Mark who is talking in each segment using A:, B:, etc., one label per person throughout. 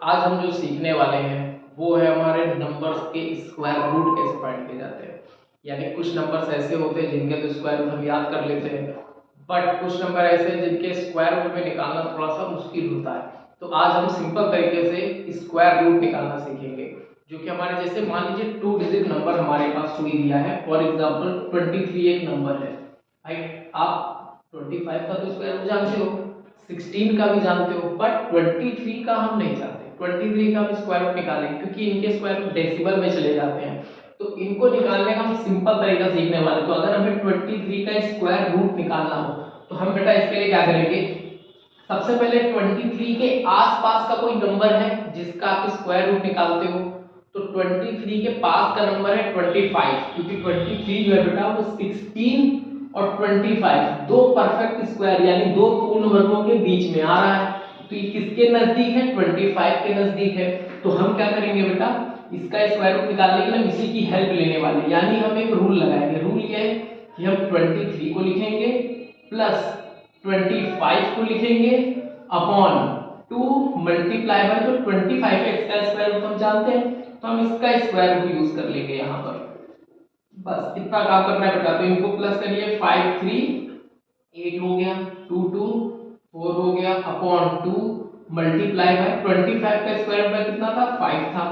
A: आज हम जो सीखने वाले हैं वो है हमारे नंबर्स के स्क्वायर रूट कैसे फाइंड किए जाते हैं। यानी कुछ नंबर्स ऐसे होते हैं जिनके तो स्क्वायर रूट हम याद कर लेते हैं, बट कुछ नंबर ऐसे हैं जिनके स्क्वायर रूट में निकालना थोड़ा सा मुश्किल होता है। तो आज हम सिंपल तरीके से स्क्वायर रूट निकालना सीखेंगे, जो कि हमारे जैसे मान लीजिए 2 डिजिट नंबर हमारे पास कोई दिया है। फॉर एग्जांपल 23 एक नंबर है। राइट, आप 25 का तो स्क्वायर रूट जानते हो, 16 का भी जानते हो, बट 23 का हम नहीं जानते। 23 का हम स्क्वायर रूट निकालेंगे क्योंकि इनके स्क्वायर रूट डेसिमल में चले जाते हैं। तो इनको निकालने का हम सिंपल तरीका सीखने वाले। तो अगर हमें 23 का स्क्वायर रूट निकालना हो तो हम बेटा इसके लिए क्या करेंगे, सबसे पहले 23 के आसपास का कोई नंबर है जिसका आप स्क्वायर रूट निकालते हो। तो 23 के पास का नंबर है 25, क्योंकि 23 जो है बेटा वो 16 और 25 दो परफेक्ट स्क्वायर यानी दो पूर्ण वर्गों के बीच में आ रहा है। तो ये किसके नजदीक है? 25 के नजदीक है। तो हम क्या करेंगे बेटा, इसका स्क्वायर रूट निकालने के लिए हम इसी की हेल्प लेने वाले हैं। यानी हम एक रूल लगाएंगे। रूल क्या है कि हम 23 को लिखेंगे प्लस 25 को लिखेंगे अपॉन 2 मल्टीप्लाई बाय, तो 25 का स्क्वायर रूट हम जानते हैं तो हम इसका स्क्वायर रूट यूज कर लेंगे यहाँ पर। बस इतना काम करना है बेटा। तो इनको प्लस करिए, 5 3 8 हो गया, 2 2 4 हो गया अपॉन 2 मल्टीप्लाई बाय 25 का स्क्वायर रूट कितना था? 5 था।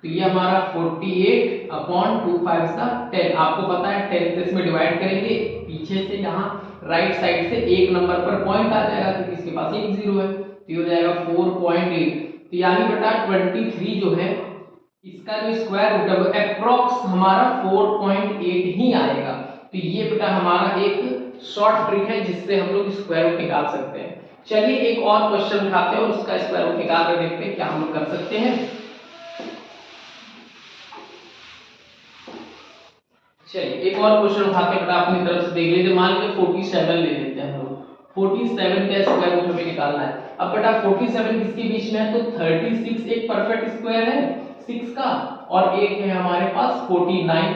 A: तो ये हमारा 48 अपॉन 2 5 का 10। आपको पता है 10 से इसमें डिवाइड करेंगे, पीछे से यहाँ राइट साइड से एक नंबर पर पॉइंट आ जाएगा तो किसके पास एक जीरो है, तो ये हो जाएगा 4.8। तो यानी बेटा 23 जो है इसका जो स्क्वायर रूट है वो एप्रोक्स हमारा 4.8 ही आएगा। तो ये बेटा हमारा एक शॉर्ट ट्रिक है जिससे हम लोग स्क्वायर रूट निकाल सकते हैं। चलिए एक और क्वेश्चन उठाते हैं और उसका स्क्वायर रूट निकाल कर देखते हैं क्या हम लोग कर सकते हैं। चलिए एक और क्वेश्चन उठाते हैं बेटा, अपनी तरफ से देख लीजिए। मान लीजिए 47 ले लेते हैं हम लोग। 47 का स्क्वायर रूट हमें निकालना है। अब बेटा 47 किसके बीच में है? तो 36 एक परफेक्ट स्क्वायर है 6 का, और एक है हमारे पास 49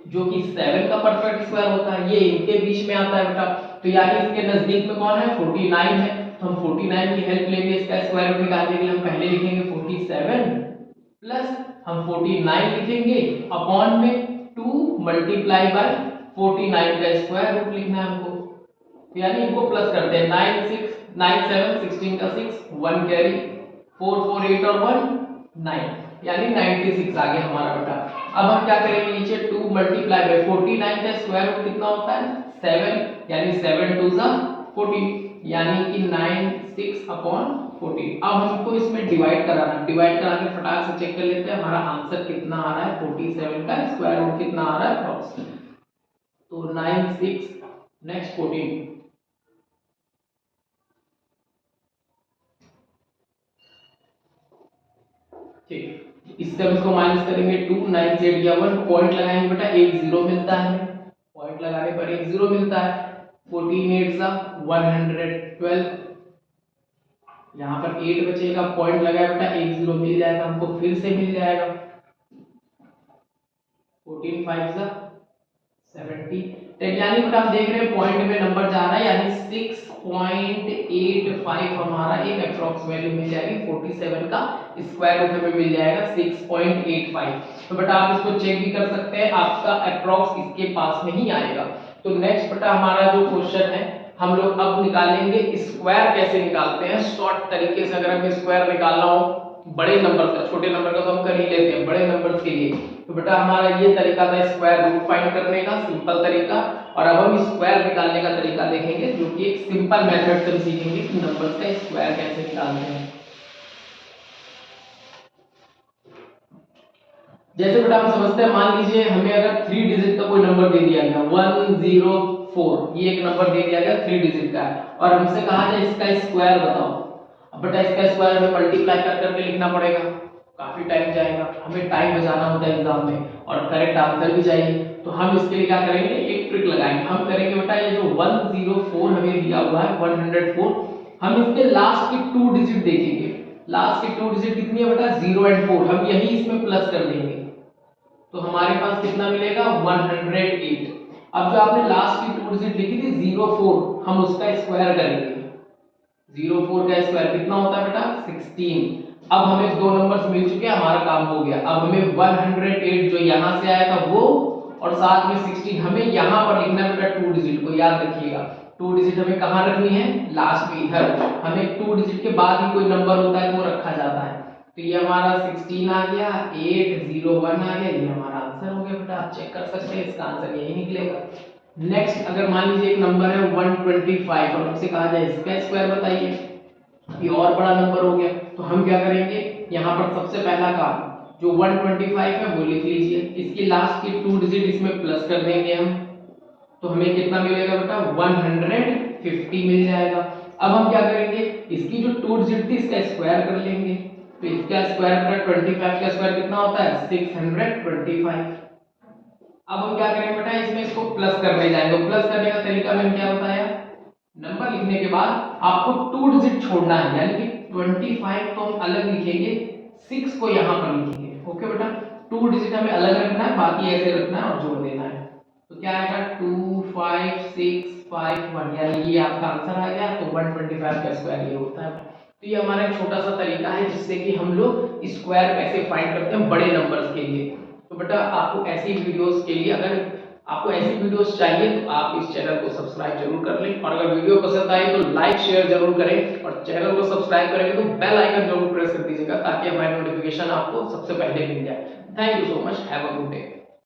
A: जो कि 7 का परफेक्ट स्क्वायर होता है, ये इनके बीच में आता है बेटा। तो यानी इसके नजदीक में कौन है? 49 है। तो हम 49 की हेल्प लेंगे इसका स्क्वायर रूट निकालने के लिए। हम पहले लिखेंगे 47 प्लस हम 49 लिखेंगे अपॉन में 2 मल्टीप्लाई बाय 49 का स्क्वायर रूट लिखना है हमको। तो यानी इनको प्लस करते हैं, 9 6 9 7 16 का 6 1 कैरी 4 4 8 और 1 9, यानी 96 आ गया हमारा बेटा। अब हम क्या करेंगे, नीचे 2 मल्टीप्लाई बाय 49 का स्क्वायर रूट कितना होता है? 7, यानी 7 2 जा 14, यानी कि 9 6 अपॉन 14। अब हमको इसमें डिवाइड कराना है। डिवाइड करा के फटाक से चेक कर लेते हैं हमारा आंसर कितना आ रहा है। 47 का स्क्वायर रूट कितना आ रहा है अप्रॉक्स? तो 9 6 नेक्स्ट 14, ठीक। इससे हम इसको माइनस करेंगे 2 9 से 8 गया 1, पॉइंट लगाएंगे बेटा, एक जीरो मिलता है। पॉइंट लगाने पर एक जीरो मिलता है। 14 8 सा 112, यहाँ पर 8 बचेगा, पॉइंट लगाया बेटा, एक जीरो मिल जाएगा हमको, फिर से मिल जाएगा। 14 5 सा 70, यानी बेटा हम देख रहे हैं पॉइंट में नंबर जा रहा है, यानी 6.85 हमारा एक अप्रॉक्स वैल्यू मिल जाएगी। 47 का स्क्वायर रूट हमें मिल जाएगा 6.85। तो बेटा आप इसको चेक भी कर सकते हैं, आपका अप्रॉक्स इसके पास में ही आएगा। तो नेक्स्ट बेटा हमारा जो क्वेश्चन है, हम लोग अब निकालेंगे स्क्वायर कैसे निकालते हैं शॉर्ट तरीके से। अगर हमें स्क्वायर निकालना हो बड़े नंबर का, छोटे नंबर का तो हम कर ही लेते हैं, बड़े नंबर के लिए तो बेटा हमारा ये तरीका था स्क्वायर रूट फाइंड करने का, सिंपल तरीका। और अब हम स्क्वायर निकालने का तरीका देखेंगे, जो कि एक सिंपल मेथड से हम सीखेंगे कि नंबर्स का स्क्वायर कैसे निकालते हैं। जैसे बेटा हम समझते हैं, मान लीजिए हमें अगर 3 डिजिट का कोई नंबर दे दिया गया 104, ये एक नंबर दे दिया गया 3 डिजिट का है, और हमसे कहा जाए इसका स्क्वायर बताओ। अब बेटा इसका स्क्वायर हमें मल्टीप्लाई कर करके लिखना पड़ेगा, काफी टाइम जाएगा, हमें टाइम बचाना होता है एग्जाम में, और करेक्ट आंसर भी चाहिए। तो हम इसके लिए क्या करेंगे, एक ट्रिक लगाएंगे। हम करेंगे बेटा ये जो 104 हमें दिया हुआ है 104, हम इसके लास्ट की 2 डिजिट देखेंगे। लास्ट की 2 डिजिट कितनी है बेटा? 0 और 4, हम यही इसमें प्लस कर देंगे तो हमारे पास कितना मिलेगा? 108। अब जो आपने लास्ट की 2 डिजिट लिखी थी 04, हम उसका स्क्वायर करेंगे। 04 का स्क्वायर कितना होता है बेटा? 16। अब हमें 2 नंबर्स मिल चुके हैं, हमारा काम हो गया। अब हमें 108 जो यहाँ से आया था वो और साथ में 16 हमें यहाँ पर लिखना है बेटा 2 डिजिट को, याद रखिएगा 2 डिजिट हमें कहाँ रखनी है, लास्ट में इधर। हमें 2 डिजिट के बाद ही कोई नंबर होता है तो वो रखा जाता है। तो ये हमारा 16 आ गया, 801 आ गया, ये हमारा आंसर हो गया बेटा। आप चेक कर सकते हैं, इसका आंसर यही निकलेगा। नेक्स्ट अगर मान लीजिए एक नंबर है 125 और हमसे कहा जाए इसका स्क्वायर बताइए, ये और बड़ा नंबर हो गया। तो हम क्या करेंगे, यहाँ पर सबसे पहला काम जो 125 है वो लिख लीजिए, इसकी लास्ट की 2 डिजिट इसमें प्लस कर देंगे हम, तो हमें कितना मिलेगा बेटा 150 मिल जाएगा। अब हम क्या करेंगे, इसकी जो 2 डिजिट थी इसका स्क्वायर कर लेंगे, तो इसका स्क्वायर बेटा 25 का स्क्वायर कितना होता है 625। अब हम क्या करेंगे बेटा, इसमें इसको प्लस करने जाएंगे। प्लस करने का तरीका मैंने क्या बताया, नंबर लिखने के बाद आपको 2 डिजिट छोड़ना है, यानी कि 25 तो हम अलग लिखेंगे, 6 को यहाँ पर लिखेंगे। ओके बेटा, 2 डिजिट हमें अलग रखना है, बाकी ऐसे रखना है और जोड़ देना है। तो क्या आएगा 25651, यानी ये आपका आंसर आ गया। तो 125 का स्क्वायर ये होता है। तो ये हमारा एक छोटा सा तरीका है जिससे कि हम लोग स्क्वायर कैसे फाइंड करते हैं बड़े नंबर्स के लिए। तो बेटा आपको ऐसी वीडियोस के लिए, अगर आपको ऐसी वीडियोस चाहिए तो आप इस चैनल को सब्सक्राइब जरूर कर लें, और अगर वीडियो पसंद आए तो लाइक शेयर जरूर करें, और चैनल को सब्सक्राइब करेंगे तो बेल आइकन जरूर प्रेस कर दीजिएगा ताकि हमारी नोटिफिकेशन आपको सबसे पहले मिल जाए। Thank you so much, have a good day.